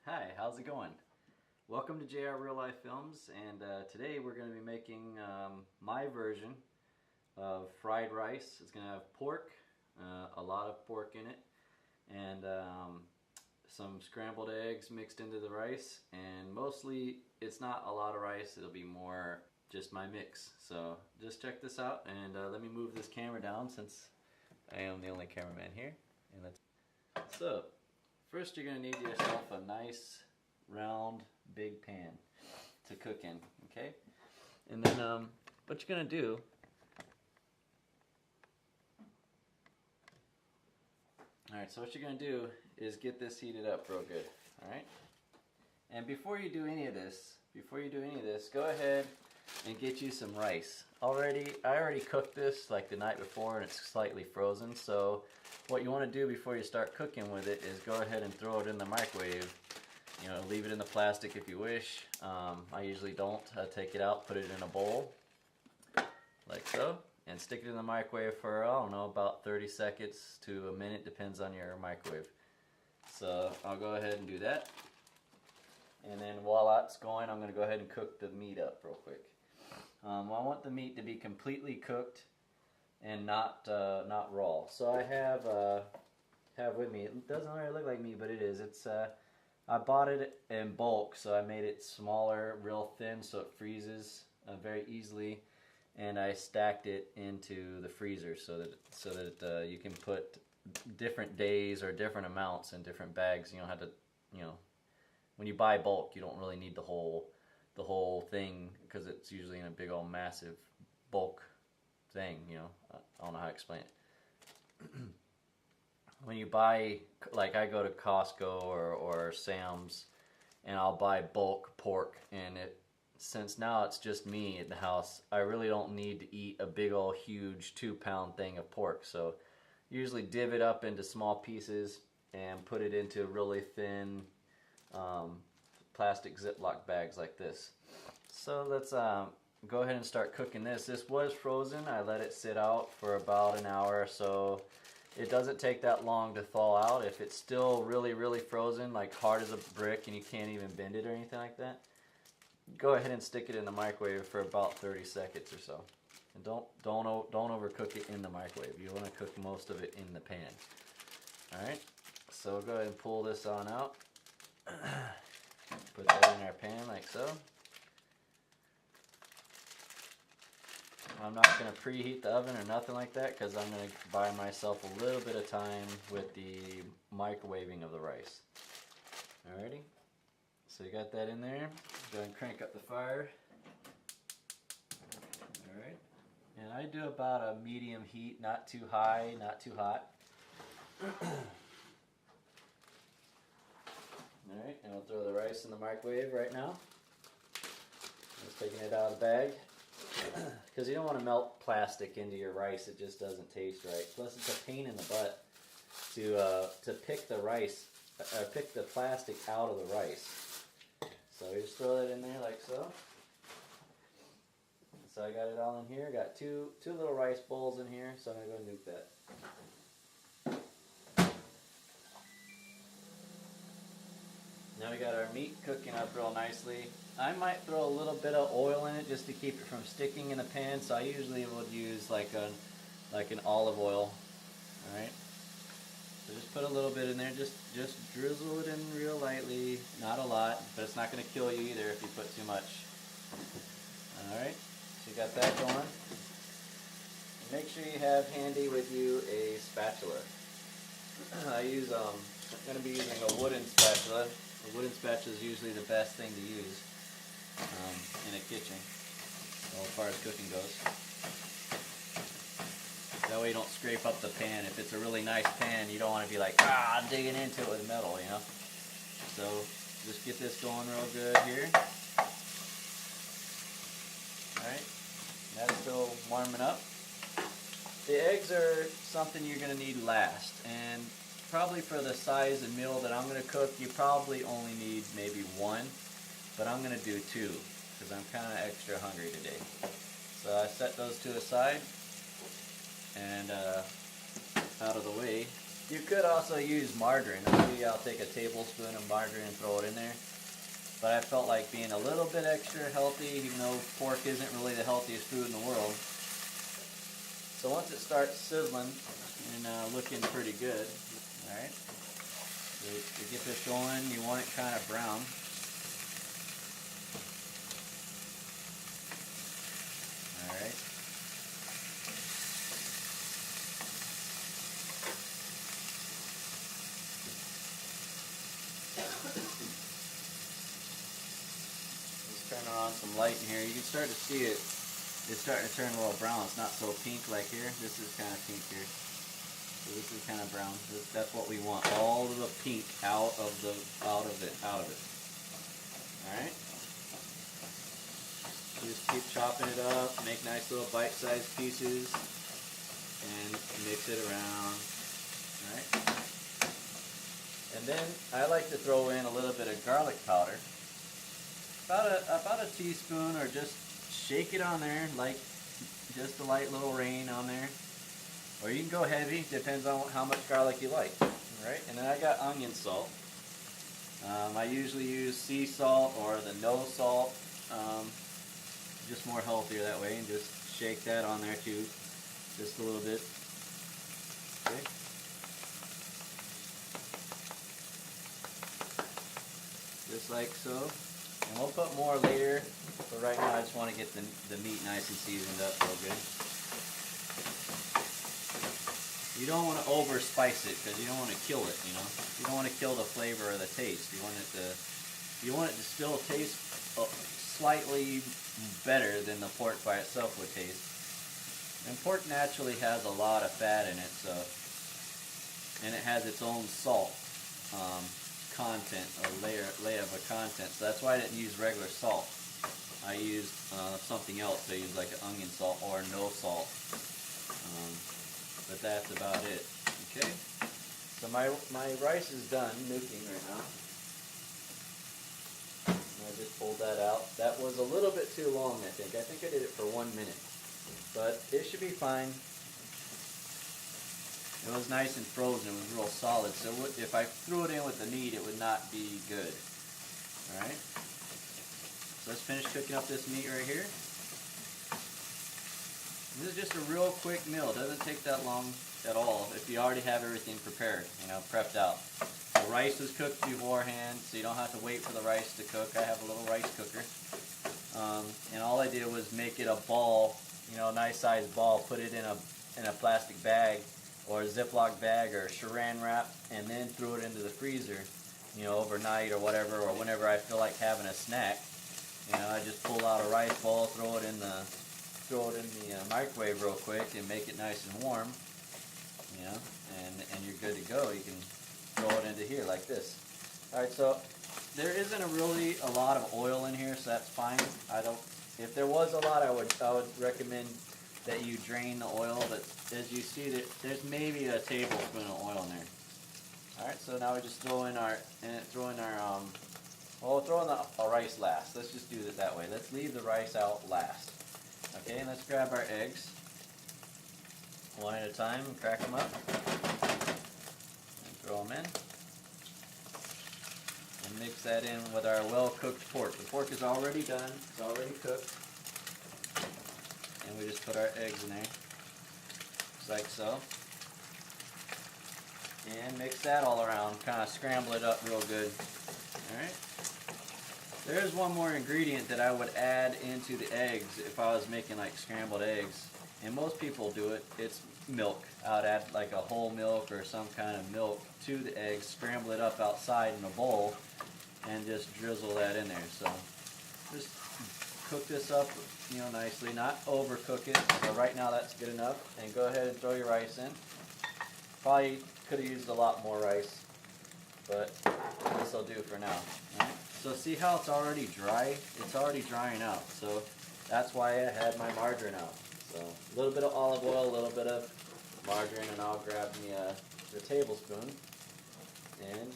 Hi, how's it going? Welcome to JR Real Life Films, and today we're going to be making my version of fried rice. It's going to have pork, a lot of pork in it, and some scrambled eggs mixed into the rice, and mostly it's not a lot of rice, it'll be more just my mix. So just check this out, and let me move this camera down since I am the only cameraman here. And so, first you're going to need yourself a nice round big pan to cook in, okay? And then what you're going to do, alright, so what you're going to do is get this heated up real good, alright? And before you do any of this, go ahead and get you some rice. I already cooked this like the night before and it's slightly frozen, so what you want to do before you start cooking with it is go ahead and throw it in the microwave. You know, leave it in the plastic if you wish. I usually don't. I take it out, put it in a bowl, like so, and stick it in the microwave for, I don't know, about 30 seconds to a minute, depends on your microwave. So I'll go ahead and do that. And then while that's going, I'm going to go ahead and cook the meat up real quick. I want the meat to be completely cooked and not raw. So I have with me, it doesn't really look like meat, but it is. It's I bought it in bulk, so I made it smaller, real thin, so it freezes very easily. And I stacked it into the freezer so that you can put different days or different amounts in different bags. You don't have to, you know, when you buy bulk, you don't really need the whole thing because it's usually in a big old massive bulk thing. You know, I don't know how to explain it. When you buy, like I go to Costco or Sam's and I'll buy bulk pork, and since now it's just me at the house, I really don't need to eat a big old huge 2-pound thing of pork. So usually divot up into small pieces and put it into really thin plastic Ziploc bags like this. So let's go ahead and start cooking this. This was frozen. I let it sit out for about an hour or so. It doesn't take that long to thaw out. If it's still really, really frozen, like hard as a brick, and you can't even bend it or anything like that, go ahead and stick it in the microwave for about 30 seconds or so. And don't overcook it in the microwave. You want to cook most of it in the pan. All right. So go ahead and pull this on out. Put that in our pan like so. I'm not going to preheat the oven or nothing like that because I'm going to buy myself a little bit of time with the microwaving of the rice. Alrighty, so you got that in there. Go ahead and crank up the fire. Alright, and I do about a medium heat, not too high, not too hot. Alright, and I'll throw the rice in the microwave right now. Just taking it out of the bag. Because you don't want to melt plastic into your rice, it just doesn't taste right. Plus it's a pain in the butt to pick the rice, pick the plastic out of the rice. So you just throw that in there like so. So I got it all in here, got two little rice bowls in here, so I'm going to go nuke that. Now we got our meat cooking up real nicely. I might throw a little bit of oil in it just to keep it from sticking in the pan, so I usually would use like an olive oil. Alright? So just put a little bit in there, just drizzle it in real lightly, not a lot, but it's not going to kill you either if you put too much. Alright, so you got that going. And make sure you have handy with you a spatula. I'm going to be using a wooden spatula. A wooden spatula is usually the best thing to use in a kitchen, as far as cooking goes. That way you don't scrape up the pan. If it's a really nice pan, you don't want to be like, I'm digging into it with metal, you know. So just get this going real good here. Alright, that's still warming up. The eggs are something you're going to need last, and probably for the size of meal that I'm going to cook, you probably only need maybe one, but I'm going to do two because I'm kind of extra hungry today. So I set those two aside and out of the way. You could also use margarine. Maybe I'll take a tablespoon of margarine and throw it in there. But I felt like being a little bit extra healthy, even though pork isn't really the healthiest food in the world. So once it starts sizzling and looking pretty good, alright, you get this going, you want it kind of brown. Alright. Turn on some light in here. You can start to see it. It's starting to turn a little brown. It's not so pink like here. This is kind of pink here. So this is kind of brown. That's what we want. All of the pink out of it. All right. Just keep chopping it up. Make nice little bite-sized pieces, and mix it around. All right. And then I like to throw in a little bit of garlic powder. About a teaspoon, or just shake it on there, like just a light little rain on there. Or you can go heavy, depends on how much garlic you like. Alright, and then I got onion salt. I usually use sea salt or the no salt, just more healthier that way, and just shake that on there too, just a little bit. Okay. Just like so. And we'll put more later, but right now I just want to get the meat nice and seasoned up real good. You don't want to over spice it because you don't want to kill it, you know. You don't want to kill the flavor or the taste. You want it to still taste slightly better than the pork by itself would taste. And pork naturally has a lot of fat in it, so, and it has its own salt content, or layer of a content. So that's why I didn't use regular salt. I used something else. I used like an onion salt or no salt. But that's about it. Okay. So my rice is done nuking right now. I just pulled that out. That was a little bit too long, I think. I think I did it for 1 minute. But it should be fine. It was nice and frozen. It was real solid. So if I threw it in with the meat, it would not be good. Alright. So let's finish cooking up this meat right here. This is just a real quick meal. It doesn't take that long at all if you already have everything prepared, you know, prepped out. The rice was cooked beforehand, so you don't have to wait for the rice to cook. I have a little rice cooker. And all I did was make it a ball, you know, a nice sized ball, put it in a plastic bag, or a Ziploc bag, or saran wrap, and then threw it into the freezer, you know, overnight or whatever, or whenever I feel like having a snack. You know, I just pull out a rice ball, throw it in the microwave real quick, and make it nice and warm. You know, and you're good to go. You can throw it into here like this. All right, so there isn't really a lot of oil in here, so that's fine. If there was a lot, I would recommend that you drain the oil, but as you see, there's maybe a tablespoon of oil in there. All right, so now we just throw in our rice last. Let's just do it that way. Let's leave the rice out last. Okay, and let's grab our eggs one at a time and crack them up and throw them in. And mix that in with our well-cooked pork. The pork is already done. It's already cooked. And we just put our eggs in there, just like so. And mix that all around, kind of scramble it up real good. Alright. There's one more ingredient that I would add into the eggs if I was making like scrambled eggs. And most people do it. It's milk. I would add like a whole milk or some kind of milk to the eggs, scramble it up outside in a bowl, and just drizzle that in there. So just cook this up, you know, nicely, not overcook it. So right now that's good enough. And go ahead and throw your rice in. Probably could have used a lot more rice, but this will do for now. All right. So see how it's already dry? It's already drying out. So that's why I had my margarine out. So a little bit of olive oil, a little bit of margarine, and I'll grab me the tablespoon and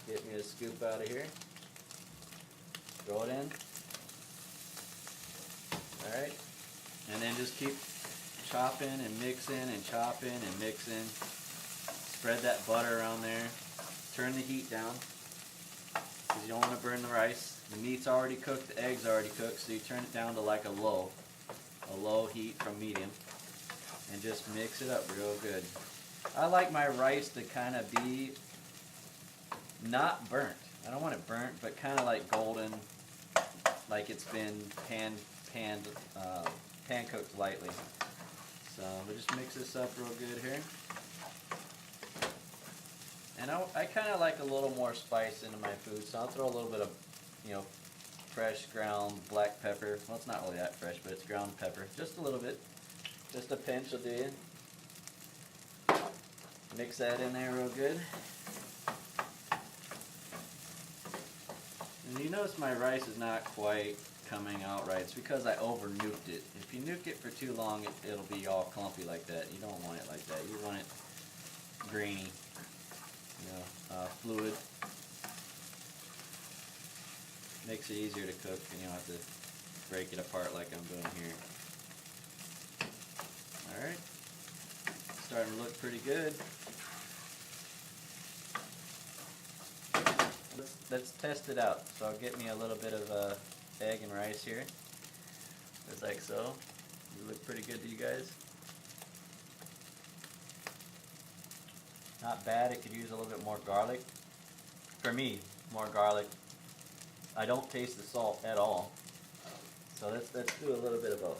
get me a scoop out of here. Throw it in. Alright. And then just keep chopping and mixing and chopping and mixing. Spread that butter around there. Turn the heat down because you don't want to burn the rice. The meat's already cooked, the egg's already cooked, so you turn it down to like a low heat from medium, and just mix it up real good. I like my rice to kind of be not burnt. I don't want it burnt, but kind of like golden, like it's been pan cooked lightly. So we'll just mix this up real good here. And I kind of like a little more spice into my food, so I'll throw a little bit of, fresh ground black pepper. Well, it's not really that fresh, but it's ground pepper. Just a little bit. Just a pinch will do you. Mix that in there real good. And you notice my rice is not quite coming out right. It's because I over nuked it. If you nuke it for too long, it'll be all clumpy like that. You don't want it like that. You want it grainy, fluid. Makes it easier to cook, and you don't have to break it apart like I'm doing here. Alright, starting to look pretty good. Let's test it out. So I'll get me a little bit of egg and rice here, just like so. Does it look pretty good to you guys? Not bad. It could use a little bit more garlic. For me, more garlic. I don't taste the salt at all. So let's do a little bit of both.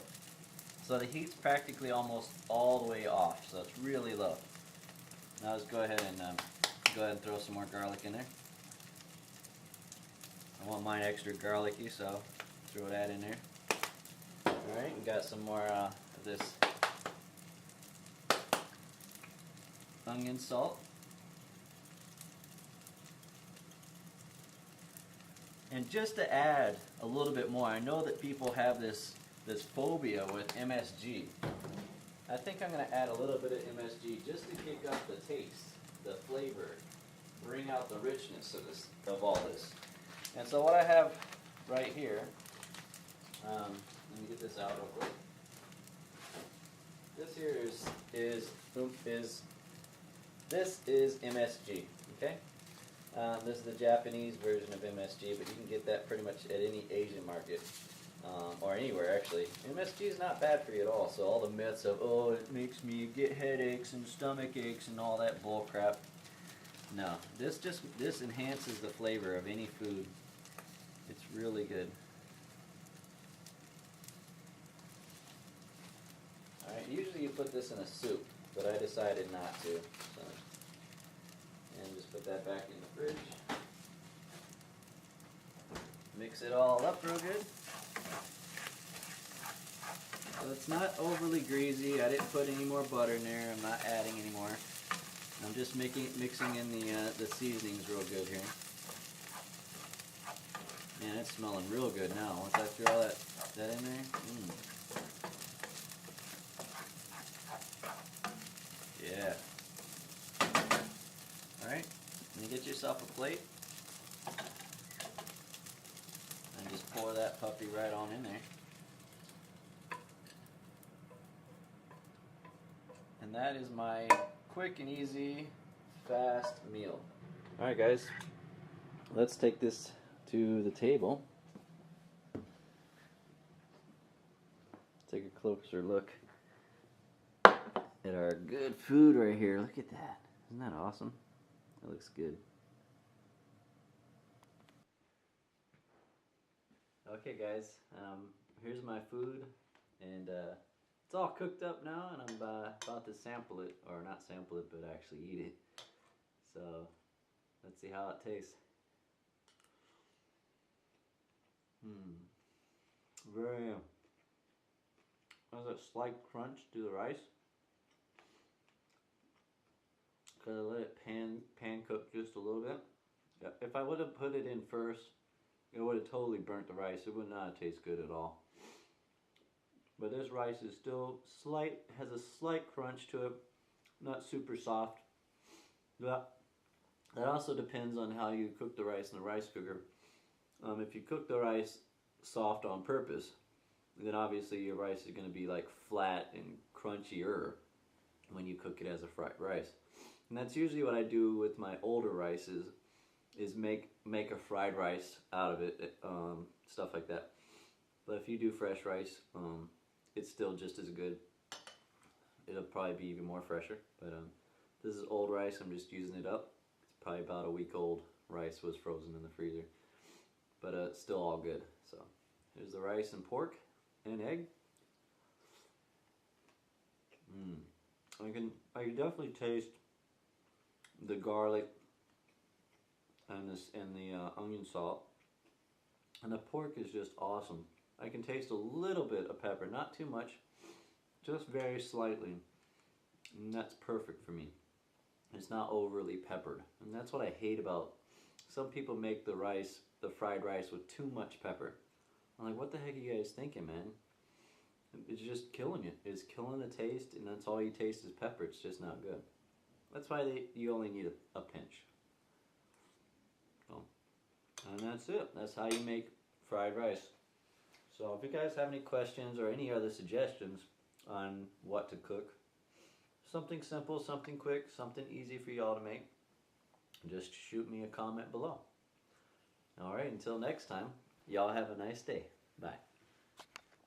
So the heat's practically almost all the way off, so it's really low. Now let's go ahead and throw some more garlic in there. I want mine extra garlicky, so throw that in there. Alright, we got some more of this onion salt. And just to add a little bit more, I know that people have this phobia with MSG. I think I'm going to add a little bit of MSG just to kick up the taste, the flavor, bring out the richness of all this. And so what I have right here, let me get this out real quick. This here is MSG, okay? This is the Japanese version of MSG, but you can get that pretty much at any Asian market, or anywhere actually. MSG is not bad for you at all, so all the myths of, oh, it makes me get headaches and stomach aches and all that bull crap. No, this enhances the flavor of any food. It's really good. Alright, usually you put this in a soup, but I decided not to. So. And just put that back in the fridge. Mix it all up real good. So it's not overly greasy. I didn't put any more butter in there. I'm not adding any more. I'm just mixing in the seasonings real good here. Man, it's smelling real good now. Once I throw all that in there. Yeah. Alright, and get yourself a plate. And just pour that puppy right on in there. And that is my quick and easy, fast meal. Alright guys, let's take this to the table. Take a closer look at our good food right here. Look at that. Isn't that awesome? That looks good. Okay guys, here's my food, and it's all cooked up now, and I'm about to sample it, or not sample it, but actually eat it. So let's see how it tastes. Very, there's a slight crunch to the rice, because I let it pan cook just a little bit. If I would have put it in first, it would have totally burnt the rice. It would not taste good at all. But this rice is still has a slight crunch to it, not super soft. But that also depends on how you cook the rice in the rice cooker. If you cook the rice soft on purpose, then obviously your rice is going to be like flat and crunchier when you cook it as a fried rice. And that's usually what I do with my older rices, is make a fried rice out of it, stuff like that. But if you do fresh rice, it's still just as good. It'll probably be even more fresher. But this is old rice. I'm just using it up. It's probably about a week old rice, was frozen in the freezer. But it's still all good. So here's the rice and pork and egg. I can definitely taste the garlic and the onion salt, and the pork is just awesome. I can taste a little bit of pepper, not too much, just very slightly, and that's perfect for me. It's not overly peppered, and that's what I hate about some people make the fried rice with too much pepper. I'm like, what the heck are you guys thinking, man? It's just killing it. It's killing the taste, and that's all you taste is pepper. It's just not good. That's why you only need a pinch. So, and that's it. That's how you make fried rice. So if you guys have any questions or any other suggestions on what to cook, something simple, something quick, something easy for y'all to make, just shoot me a comment below. Alright, until next time, y'all have a nice day. Bye.